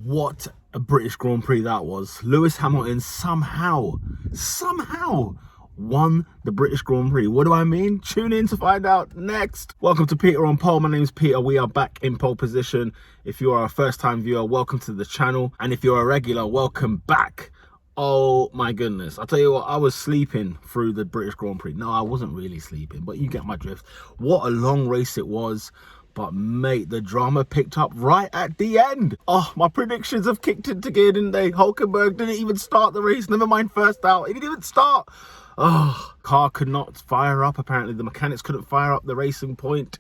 What a British Grand Prix that was. Lewis Hamilton somehow won the British Grand Prix. What do I mean? Tune in to find out next. Welcome to Peter on Pole. My name is Peter. We are back in pole position. If you are a first-time viewer, welcome to the channel. And if you're a regular, welcome back. Oh my goodness. I'll tell you what, I was sleeping through the British Grand Prix. No, I wasn't really sleeping, but you get my drift. What a long race it was. But mate, the drama picked up right at the end. Oh, my predictions have kicked into gear, didn't they? Hulkenberg didn't even start the race. Never mind first out. He didn't even start. Oh, car could not fire up. Apparently the mechanics couldn't fire up the racing point.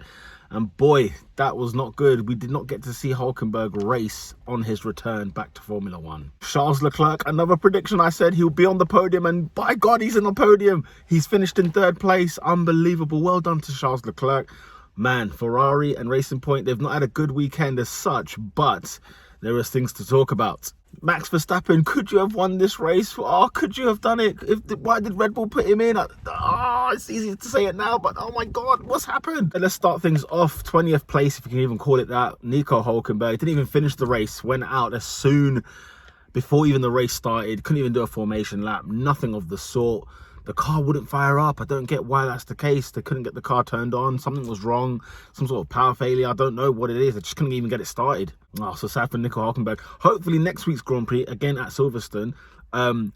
And boy, that was not good. We did not get to see Hulkenberg race on his return back to Formula One. Charles Leclerc, another prediction. I said he'll be on the podium, and by God, he's in the podium. He's finished in third place. Unbelievable. Well done to Charles Leclerc. Man, Ferrari and Racing Point, they've not had a good weekend as such, but there is things to talk about. Max Verstappen, could you have won this race? Oh, could you have done it? Why did Red Bull put him in? It's easy to say it now, but oh my God, what's happened? And let's start things off. 20th place, if you can even call it that. Nico Hulkenberg didn't even finish the race, went out as soon before even the race started, couldn't even do a formation lap, nothing of the sort. The car wouldn't fire up. I don't get why that's the case. They couldn't get the car turned on. Something was wrong. Some sort of power failure. I don't know what it is. They just couldn't even get it started. Oh, so sad for Nico Hulkenberg. Hopefully next week's Grand Prix, again at Silverstone,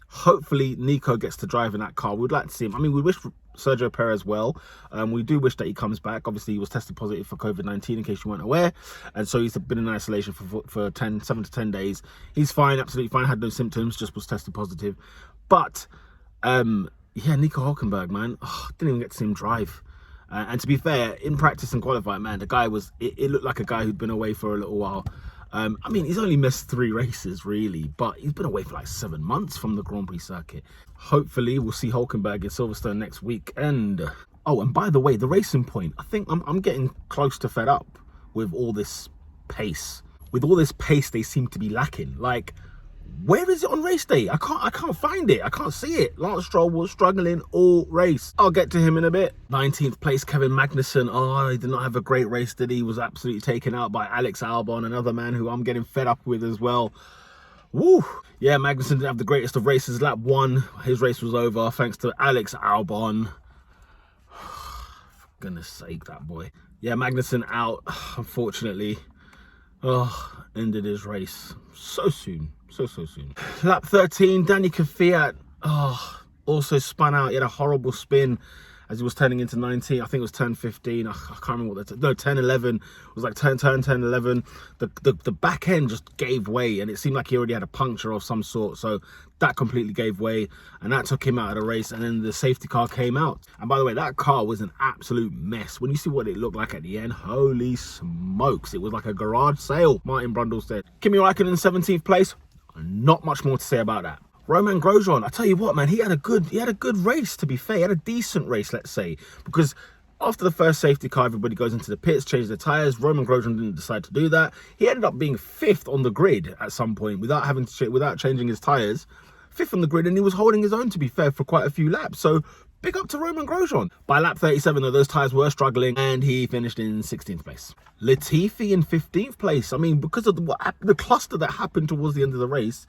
hopefully Nico gets to drive in that car. We'd like to see him. I mean, we wish Sergio Perez well. We do wish that he comes back. Obviously, he was tested positive for COVID-19, in case you weren't aware. And so he's been in isolation for 7 to 10 days. He's fine, absolutely fine. Had no symptoms, just was tested positive. But, yeah, Nico Hulkenberg, man, didn't even get to see him drive. And to be fair, in practice and qualifying, man, the guy was, it looked like a guy who'd been away for a little while. I mean, he's only missed 3 races, really, but he's been away for like 7 months from the Grand Prix circuit. Hopefully, we'll see Hulkenberg in Silverstone next weekend. Oh, and by the way, the Racing Point, I think I'm getting close to fed up with all this pace. With all this pace, they seem to be lacking. Like, where is it on race day? I can't find it. I can't see it. Lance Stroll was struggling all race. I'll get to him in a bit. 19th place, Kevin Magnussen. Oh, he did not have a great race, did he? He was absolutely taken out by Alex Albon, another man who I'm getting fed up with as well. Woo! Yeah, Magnussen didn't have the greatest of races. Lap 1, his race was over thanks to Alex Albon. For goodness sake, that boy. Yeah, Magnussen out, unfortunately. Oh, ended his race so soon. So soon. Lap 13, Danny Kvyat, also spun out. He had a horrible spin as he was turning into 19. I think it was turn 15. I can't remember what no, turn 11. It was like turn 11. The back end just gave way, and it seemed like he already had a puncture of some sort. So that completely gave way, and that took him out of the race. And then the safety car came out. And by the way, that car was an absolute mess. When you see what it looked like at the end, holy smokes. It was like a garage sale, Martin Brundle said. Kimi Räikkönen in 17th place. Not much more to say about that. Romain Grosjean, I tell you what, man, he had a good race, to be fair. He had a decent race, let's say, because after the first safety car, everybody goes into the pits, change their tyres. Romain Grosjean didn't decide to do that. He ended up being 5th on the grid at some point without changing his tyres. 5th on the grid, and he was holding his own, to be fair, for quite a few laps. So big up to Romain Grosjean. By lap 37, though, those tyres were struggling, and he finished in 16th place. Latifi in 15th place. I mean, because of the cluster that happened towards the end of the race,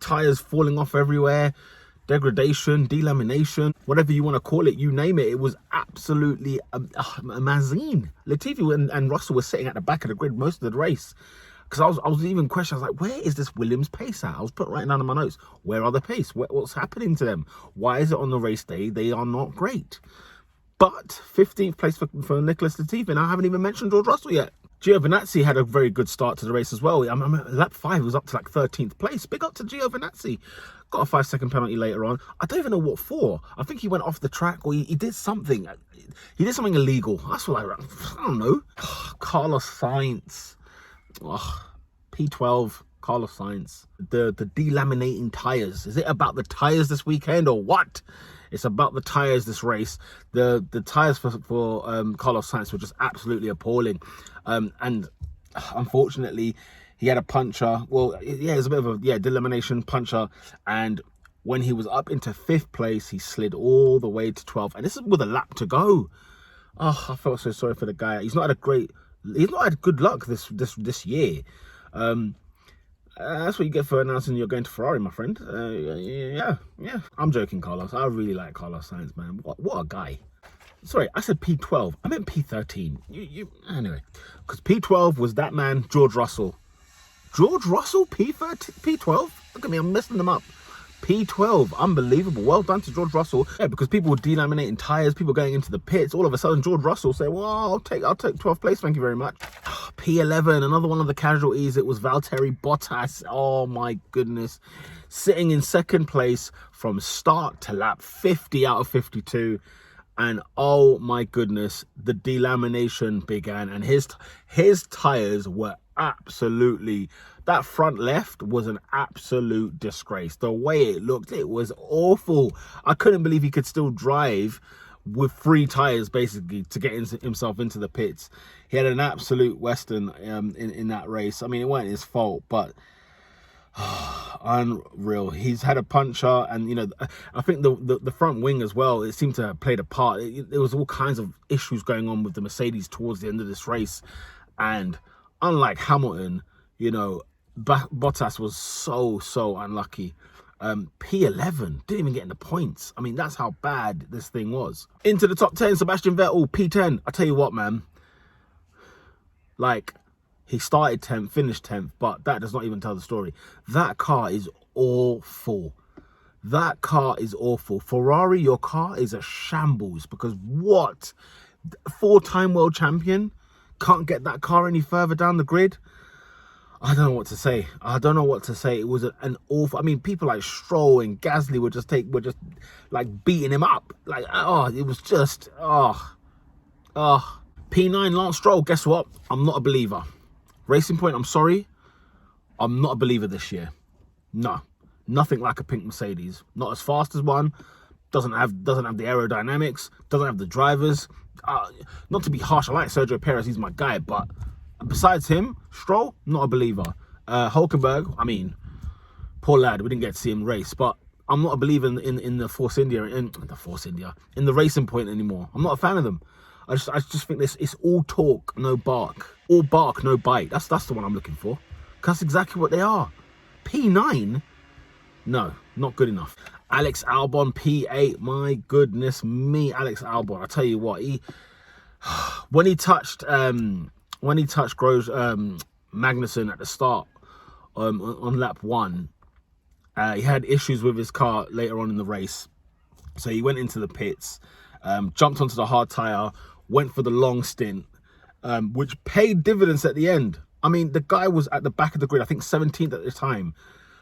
tyres falling off everywhere, degradation, delamination, whatever you want to call it, you name it, it was absolutely a mazine. Latifi and Russell were sitting at the back of the grid most of the race. Because I was even questioning, I was like, where is this Williams pace at? I was putting right down in my notes, where are the pace? What's happening to them? Why is it on the race day? They are not great. But 15th place for Nicholas Latifi, and I haven't even mentioned George Russell yet. Giovinazzi had a very good start to the race as well. Lap 5 was up to like 13th place. Big up to Giovinazzi. Got a 5-second penalty later on. I don't even know what for. I think he went off the track, or he did something. He did something illegal. That's what I don't know. Carlos Sainz. P12, Carlos Sainz. The delaminating tyres. Is it about the tyres this weekend or what? It's about the tyres this race. The tyres for Carlos Sainz were just absolutely appalling. And unfortunately, he had a puncture. Well, yeah, it was a bit of a delamination puncture. And when he was up into 5th place, he slid all the way to 12th. And this is with a lap to go. Oh, I felt so sorry for the guy. He's not had good luck this year. That's what you get for announcing you're going to Ferrari, my friend. Yeah. I'm joking, Carlos. I really like Carlos Sainz, man. What a guy. Sorry, I said P12. I meant P13. Anyway, because P12 was that man, George Russell. George Russell, P12? Look at me, I'm messing them up. P12, unbelievable. Well done to George Russell. Yeah, because people were delaminating tires, people going into the pits. All of a sudden, George Russell said, well, I'll take 12th place, thank you very much. P11, another one of the casualties. It was Valtteri Bottas. Oh my goodness. Sitting in second place from start to lap 50 out of 52. And oh my goodness, the delamination began, and his tires were absolutely, that front left was an absolute disgrace. The way it looked, it was awful. I couldn't believe he could still drive with 3 tires basically to get himself into the pits. He had an absolute western in that race. I mean, it wasn't his fault, but unreal. He's had a puncher, and you know, I think the front wing as well, it seemed to have played a part. There was all kinds of issues going on with the Mercedes towards the end of this race, and unlike Hamilton, you know, Bottas was so unlucky. P11, didn't even get in the points. I mean, that's how bad this thing was. Into the top 10, Sebastian Vettel, P10. I tell you what, man, like, he started 10th, finished 10th, but that does not even tell the story. That car is awful. That car is awful. Ferrari, your car is a shambles, because what? 4-time world champion can't get that car any further down the grid? I don't know what to say. It was an awful. I mean, people like Stroll and Gasly were just like beating him up. Like, it was just P9 Lance Stroll. Guess what? I'm not a believer. Racing Point, I'm sorry, I'm not a believer this year. No, nothing like a pink Mercedes. Not as fast as one. Doesn't have the aerodynamics. Doesn't have the drivers. Not to be harsh, I like Sergio Perez. He's my guy, but besides him, Stroll, not a believer. Hulkenberg, I mean, poor lad. We didn't get to see him race, but I'm not a believer in the Force India in the Racing Point anymore. I'm not a fan of them. I just think it's all talk, no bark. All bark, no bite. That's the one I'm looking for. That's exactly what they are. P9? No, not good enough. Alex Albon, P8. My goodness me, Alex Albon. I tell you what, when he touched Magnussen at the start on lap 1, he had issues with his car later on in the race. So he went into the pits, jumped onto the hard tyre, went for the long stint, which paid dividends at the end. I mean, the guy was at the back of the grid, I think 17th at the time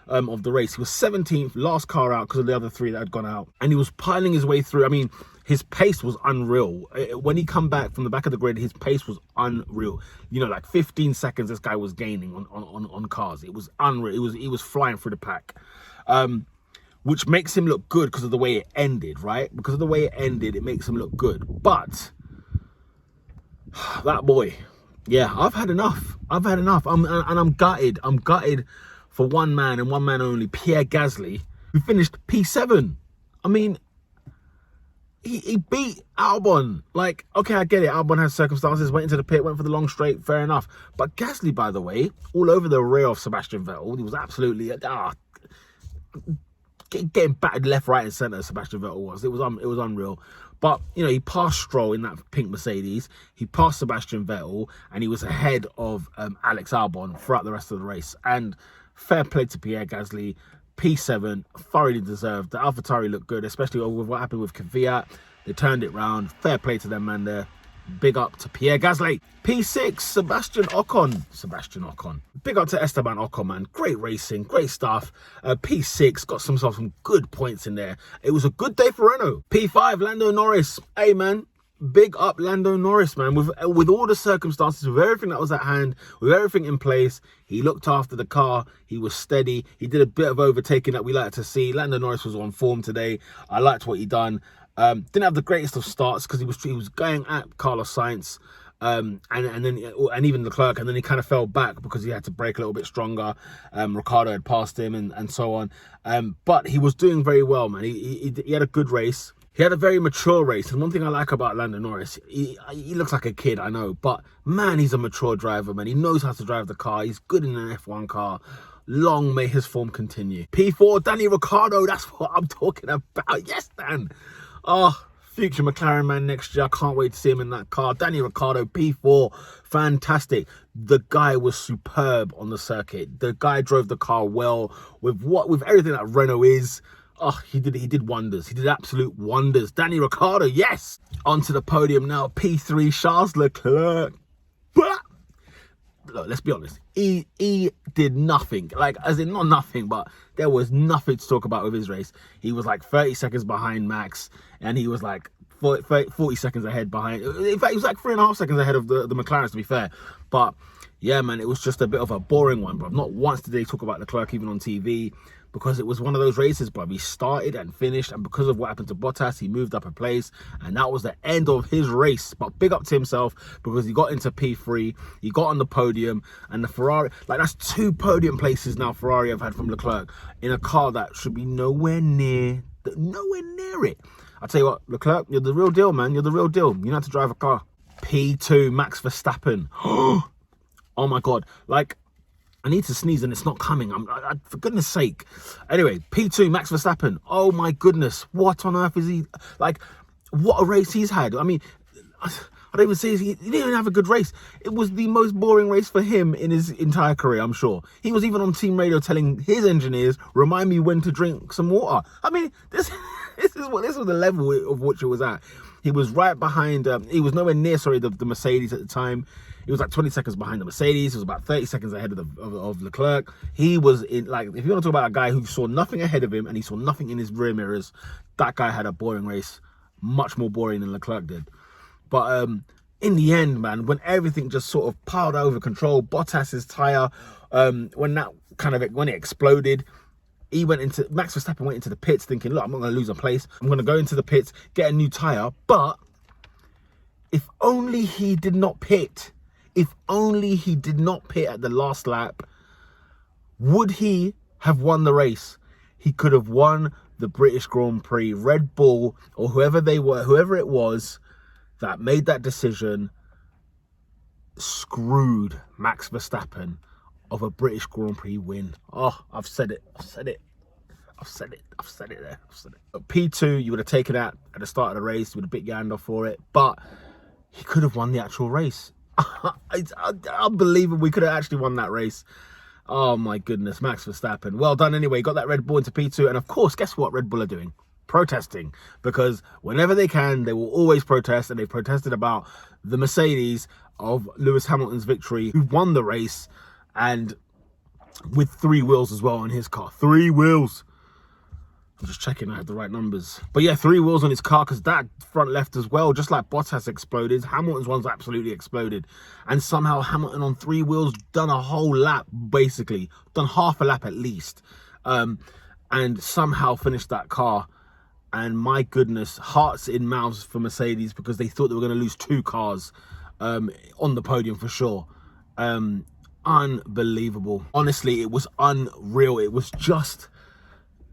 of the race. He was 17th, last car out because of the other 3 that had gone out. And he was piling his way through. I mean, his pace was unreal. When he come back from the back of the grid, his pace was unreal. You know, like 15 seconds this guy was gaining on cars. It was unreal. He was flying through the pack. Which makes him look good because of the way it ended, right? Because of the way it ended, it makes him look good. But that boy, yeah, I've had enough. I'm gutted. I'm gutted for one man and one man only, Pierre Gasly, who finished P7. I mean, he beat Albon. Like, okay, I get it. Albon has circumstances, went into the pit, went for the long straight, fair enough. But Gasly, by the way, all over the rear of Sebastian Vettel, he was absolutely getting battered left, right, and centre. Sebastian Vettel was. It was unreal. But you know, he passed Stroll in that pink Mercedes. He passed Sebastian Vettel, and he was ahead of Alex Albon throughout the rest of the race. And fair play to Pierre Gasly. P7, thoroughly deserved. The AlphaTauri looked good, especially with what happened with Kvyat. They turned it round. Fair play to them, man. There. Big up to Pierre Gasly. P6, Sebastian Ocon. Big up to Esteban Ocon, man. Great racing, great stuff. P6, got some good points in there. It was a good day for Renault. P5, Lando Norris. Hey, man. Big up Lando Norris, man. With all the circumstances, with everything that was at hand, with everything in place, he looked after the car. He was steady. He did a bit of overtaking that we like to see. Lando Norris was on form today. I liked what he done. Didn't have the greatest of starts because he was going at Carlos Sainz and even Leclerc, and then he kind of fell back because he had to brake a little bit stronger. Ricciardo had passed him and so on. But he was doing very well, man. He had a good race. He had a very mature race, and one thing I like about Lando Norris, he looks like a kid, I know, but man, he's a mature driver, man. He knows how to drive the car. He's good in an F1 car. Long may his form continue. P4, Danny Ricciardo, that's what I'm talking about. Yes, Dan. Oh, future McLaren man next year. I can't wait to see him in that car. Danny Ricciardo, P4, fantastic. The guy was superb on the circuit. The guy drove the car well with everything that Renault is. Oh, he did wonders. He did absolute wonders. Danny Ricciardo, yes. Onto the podium now. P3, Charles Leclerc. But look, let's be honest. He did nothing. Like, as in, not nothing, but there was nothing to talk about with his race. He was like 30 seconds behind Max, and he was like 40 seconds ahead behind. In fact, he was like 3.5 seconds ahead of the McLarens, to be fair. But yeah, man, it was just a bit of a boring one, bro. Not once did they talk about Leclerc even on TV, because it was one of those races, bro. He started and finished, and because of what happened to Bottas, he moved up a place, and that was the end of his race. But big up to himself, because he got into P3, he got on the podium, and the Ferrari, like, that's 2 podium places now Ferrari have had from Leclerc in a car that should be nowhere near it. I'll tell you what, Leclerc, you're the real deal, man. You're the real deal. You know how to drive a car. P2, Max Verstappen. Oh my God. Like, I need to sneeze and it's not coming. For goodness sake. Anyway, P2, Max Verstappen. Oh my goodness. What on earth is he? Like, what a race he's had. I mean, I don't even say he didn't even have a good race. It was the most boring race for him in his entire career, I'm sure. He was even on team radio telling his engineers, remind me when to drink some water. I mean, this was the level of which it was at. He was right behind, he was nowhere near, the Mercedes at the time. He was like 20 seconds behind the Mercedes. He was about 30 seconds ahead of Leclerc. He was in, like, if you want to talk about a guy who saw nothing ahead of him and he saw nothing in his rear mirrors, that guy had a boring race, much more boring than Leclerc did. But in the end, man, when everything just sort of piled over control, Bottas's tyre, when it exploded, Max Verstappen went into the pits thinking, look, I'm not going to lose a place. I'm going to go into the pits, get a new tyre. But if only he did not pit. If only he did not pit at the last lap, would he have won the race? He could have won the British Grand Prix. Red Bull, or whoever it was that made that decision, screwed Max Verstappen of a British Grand Prix win. Oh, I've said it there. P2, you would have taken that at the start of the race. You would have bit your hand off for it. But he could have won the actual race. It's unbelievable. We could have actually won that race. Oh my goodness, Max Verstappen. Well done anyway. Got that Red Bull into P2. And of course, guess what Red Bull are doing? Protesting. Because whenever they can, they will always protest. And they protested about the Mercedes of Lewis Hamilton's victory, who won the race, and with 3 wheels as well on his car. 3 wheels. I'm just checking I have the right numbers. But yeah, 3 wheels on his car, because that front left as well, just like Bottas exploded, Hamilton's one's absolutely exploded. And somehow Hamilton on 3 wheels done a whole lap, basically. Done half a lap at least. And somehow finished that car. And my goodness, hearts in mouths for Mercedes, because they thought they were going to lose 2 cars on the podium for sure. Unbelievable. Honestly, it was unreal. It was just...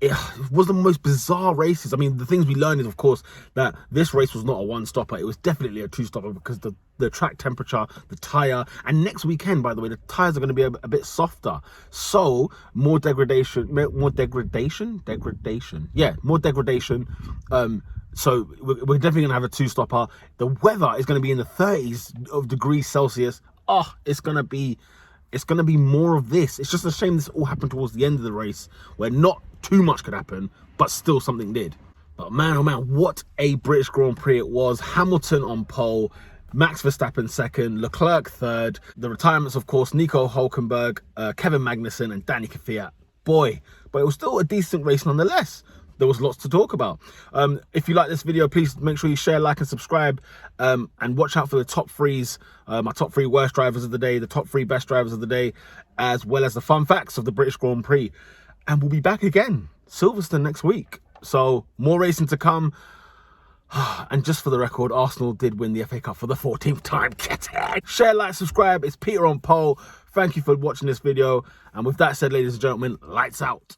It was the most bizarre races. I mean, the things we learned is, of course, that this race was not a 1-stopper. It was definitely a 2-stopper, because the track temperature, the tyre, and next weekend, by the way, the tyres are going to be a bit softer. So, more degradation. Yeah, more degradation. So, we're definitely going to have a 2-stopper. The weather is going to be in the 30s of degrees Celsius. Oh, it's going to be more of this. It's just a shame this all happened towards the end of the race, where not too much could happen, but still something did. But man, oh man, what a British Grand Prix it was. Hamilton on pole, Max Verstappen second, Leclerc third. The retirements, of course, Nico Hulkenberg, Kevin Magnussen, and Danny Kvyat. Boy, but it was still a decent race nonetheless. There was lots to talk about. If you like this video, please make sure you share, like, and subscribe. And watch out for the top 3s, my top 3 worst drivers of the day, the top 3 best drivers of the day, as well as the fun facts of the British Grand Prix. And we'll be back again, Silverstone next week. So more racing to come. And just for the record, Arsenal did win the FA Cup for the 14th time. Get it! Share, like, subscribe. It's Peter on pole. Thank you for watching this video. And with that said, ladies and gentlemen, lights out.